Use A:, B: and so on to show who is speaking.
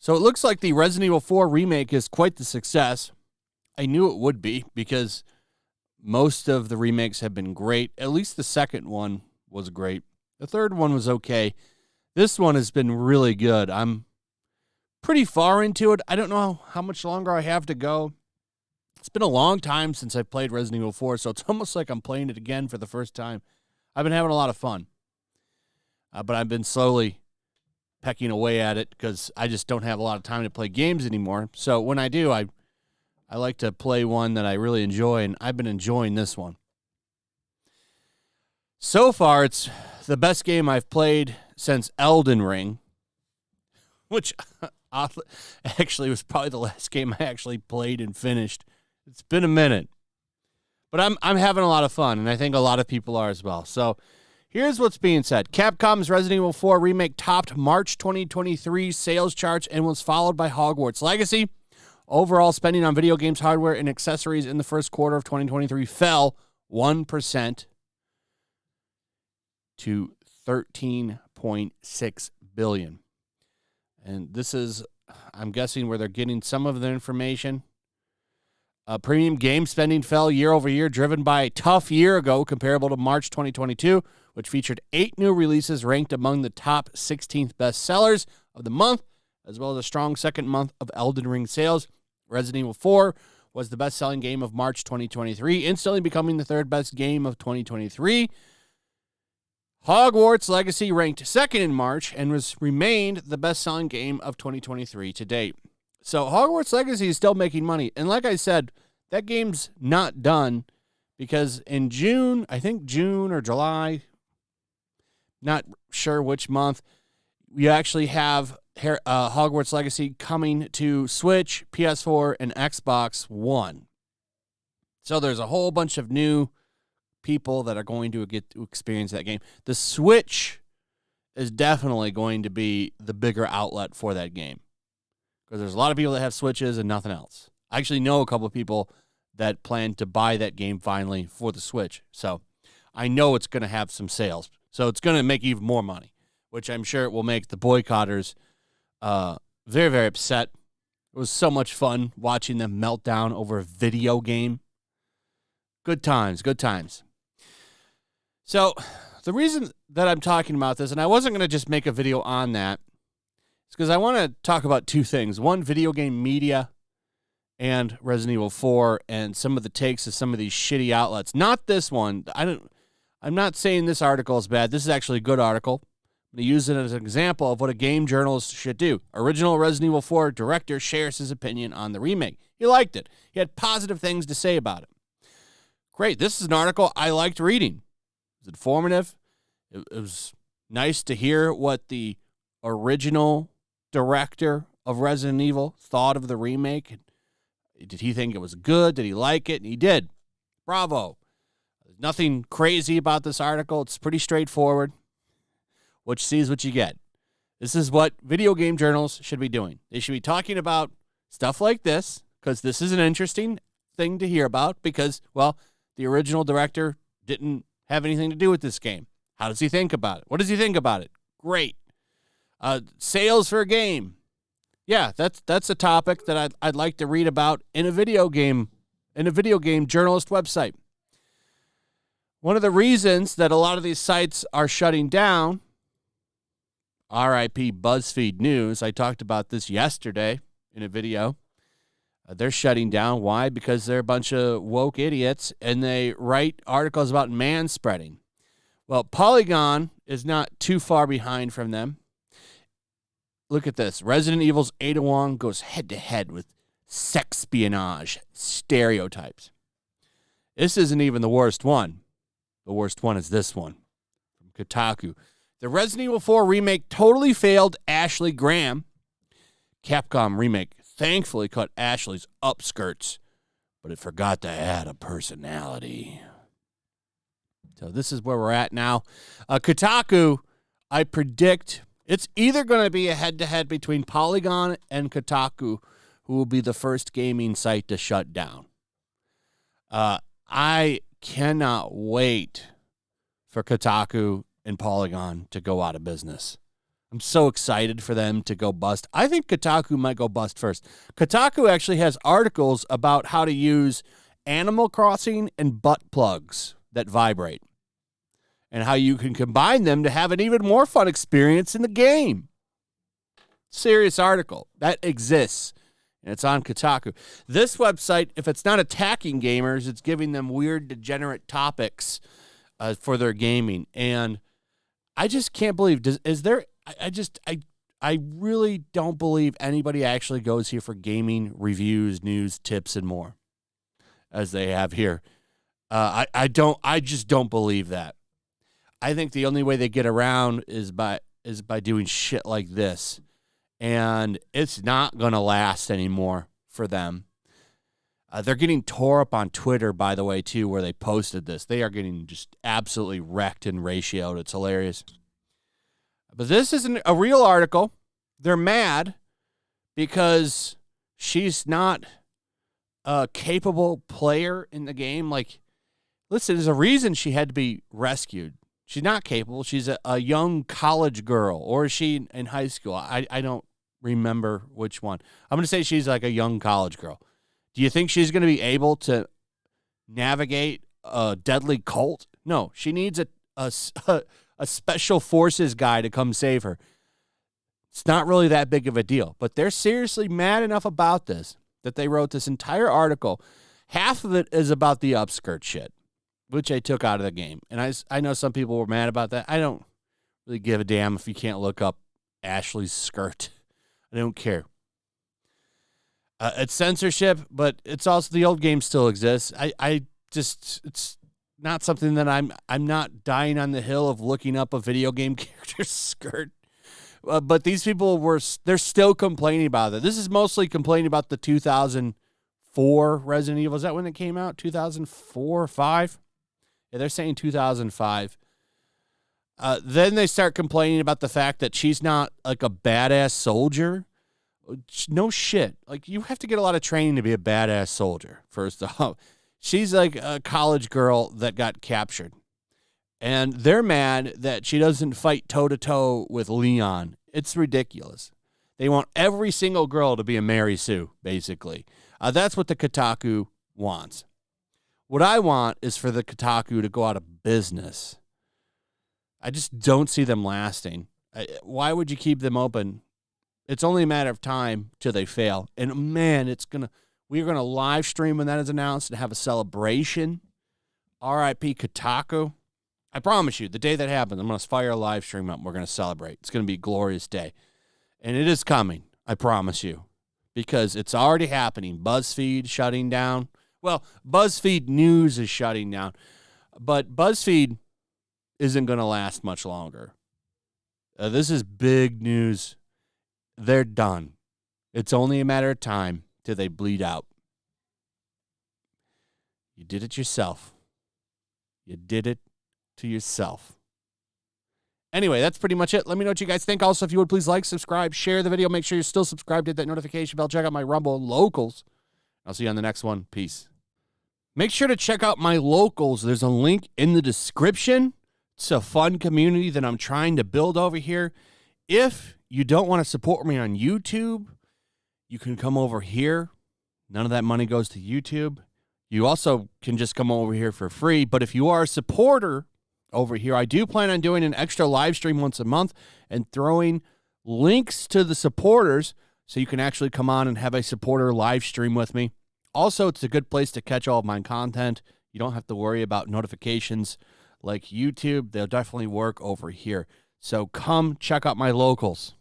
A: So it looks like the Resident Evil 4 remake is quite the success. I knew it would be because most of the remakes have been great. At least the second one was great. The third one was okay. This one has been really good. I'm pretty far into it. I don't know how much longer I have to go. It's been a long time since I've played Resident Evil 4, so it's almost like I'm playing it again for the first time. I've been having a lot of fun. But I've been slowly pecking away at it because I just don't have a lot of time to play games anymore. So when I do, I like to play one that I really enjoy, and I've been enjoying this one. So far, it's the best game I've played since Elden Ring, which actually was probably the last game I actually played and finished. It's been a minute. But I'm having a lot of fun, and I think a lot of people are as well. So here's what's being said. Capcom's Resident Evil 4 remake topped March 2023 sales charts and was followed by Hogwarts Legacy. Overall spending on video games, hardware, and accessories in the first quarter of 2023 fell 1% to $13.6 billion. And this is, I'm guessing, where they're getting some of their information. Premium game spending fell year over year, driven by a tough year ago comparable to March 2022, which featured 8 new releases ranked among the top 16th best sellers of the month, as well as a strong second month of Elden Ring sales. Resident Evil 4 was the best-selling game of March 2023, instantly becoming the third best game of 2023. Hogwarts Legacy ranked second in March and remained the best-selling game of 2023 to date. So Hogwarts Legacy is still making money. And like I said, that game's not done because in June, I think June or July, not sure which month, we actually have Hogwarts Legacy coming to Switch, PS4, and Xbox One. So there's a whole bunch of new people that are going to get to experience that game. The Switch is definitely going to be the bigger outlet for that game because there's a lot of people that have Switches and nothing else. I actually know a couple of people that plan to buy that game finally for the Switch. So I know it's going to have some sales. So it's going to make even more money, which I'm sure it will make the boycotters very, very upset. It was so much fun watching them melt down over a video game. Good times, good times. So the reason that I'm talking about this, and I wasn't going to just make a video on that, is because I want to talk about two things. One, video game media and Resident Evil 4 and some of the takes of some of these shitty outlets. Not this one. I'm not saying this article is bad. This is actually a good article. I'm going to use it as an example of what a game journalist should do. Original Resident Evil 4 director shares his opinion on the remake. He liked it. He had positive things to say about it. Great. This is an article I liked reading. It was informative. It was nice to hear what the original director of Resident Evil thought of the remake. Did he think it was good? Did he like it? And he did. Bravo. There's nothing crazy about this article. It's pretty straightforward. What you see is what you get. This is what video game journals should be doing. They should be talking about stuff like this because this is an interesting thing to hear about because, well, the original director didn't have anything to do with this game. How does he think about it? What does he think about it? Great. Sales for a game. Yeah, that's a topic that I'd like to read about in a video game journalist website. One of the reasons that a lot of these sites are shutting down, RIP BuzzFeed News, I talked about this yesterday in a video. They're shutting down. Why? Because they're a bunch of woke idiots, and they write articles about manspreading. Well, Polygon is not too far behind from them. Look at this. Resident Evil's Ada Wong goes head-to-head with sexpionage stereotypes. This isn't even the worst one. The worst one is this one from Kotaku. The Resident Evil 4 remake totally failed Ashley Graham. Capcom remake thankfully cut Ashley's upskirts, but it forgot to add a personality. So this is where we're at now. Kotaku, I predict it's either going to be a head-to-head between Polygon and Kotaku, who will be the first gaming site to shut down. I cannot wait for Kotaku and Polygon to go out of business. I'm so excited for them to go bust. I think Kotaku might go bust first. Kotaku actually has articles about how to use Animal Crossing and butt plugs that vibrate and how you can combine them to have an even more fun experience in the game. Serious article. That exists, and it's on Kotaku. This website, if it's not attacking gamers, it's giving them weird, degenerate topics for their gaming. And I just can't believe, I really don't believe anybody actually goes here for gaming, reviews, news, tips, and more, as they have here. I just don't believe that. I think the only way they get around is by doing shit like this. And it's not going to last anymore for them. They're getting tore up on Twitter, by the way, too, where they posted this. They are getting just absolutely wrecked and ratioed. It's hilarious. But this isn't a real article. They're mad because she's not a capable player in the game. Like, listen, there's a reason she had to be rescued. She's not capable. She's a young college girl. Or is she in high school? I don't remember which one. I'm going to say she's like a young college girl. Do you think she's going to be able to navigate a deadly cult? No, she needs a special forces guy to come save her. It's not really that big of a deal, but they're seriously mad enough about this that they wrote this entire article. Half of it is about the upskirt shit, which I took out of the game. And I know some people were mad about that. I don't really give a damn if you can't look up Ashley's skirt. I don't care. It's censorship, but it's also the old game still exists. It's not something that I'm not dying on the hill of looking up a video game character's skirt. But these people they're still complaining about it. This is mostly complaining about the 2004 Resident Evil. Is that when it came out? 2004 or 5? Yeah, they're saying 2005. Then they start complaining about the fact that she's not like a badass soldier. No shit. Like, you have to get a lot of training to be a badass soldier, first off. She's like a college girl that got captured. And they're mad that she doesn't fight toe-to-toe with Leon. It's ridiculous. They want every single girl to be a Mary Sue, basically. That's what the Kotaku wants. What I want is for the Kotaku to go out of business. I just don't see them lasting. Why would you keep them open? It's only a matter of time till they fail. And man, we're gonna live stream when that is announced and have a celebration. R.I.P. Kotaku. I promise you, the day that happens, I'm gonna fire a live stream up. And we're gonna celebrate. It's gonna be a glorious day, and it is coming. I promise you, because it's already happening. BuzzFeed shutting down. Well, BuzzFeed News is shutting down, but BuzzFeed isn't gonna last much longer. This is big news. They're done. It's only a matter of time till they bleed out. You did it yourself. You did it to yourself. Anyway, that's pretty much it. Let me know what you guys think. Also, if you would please like, subscribe, share the video. Make sure you're still subscribed. Hit that notification bell. Check out my Rumble and Locals. I'll see you on the next one. Peace. Make sure to check out my Locals. There's a link in the description. It's a fun community that I'm trying to build over here. If you don't want to support me on YouTube, you can come over here. None of that money goes to YouTube. You also can just come over here for free. But if you are a supporter over here, I do plan on doing an extra live stream once a month and throwing links to the supporters so you can actually come on and have a supporter live stream with me. Also, it's a good place to catch all of my content. You don't have to worry about notifications like YouTube. They'll definitely work over here. So come check out my Locals.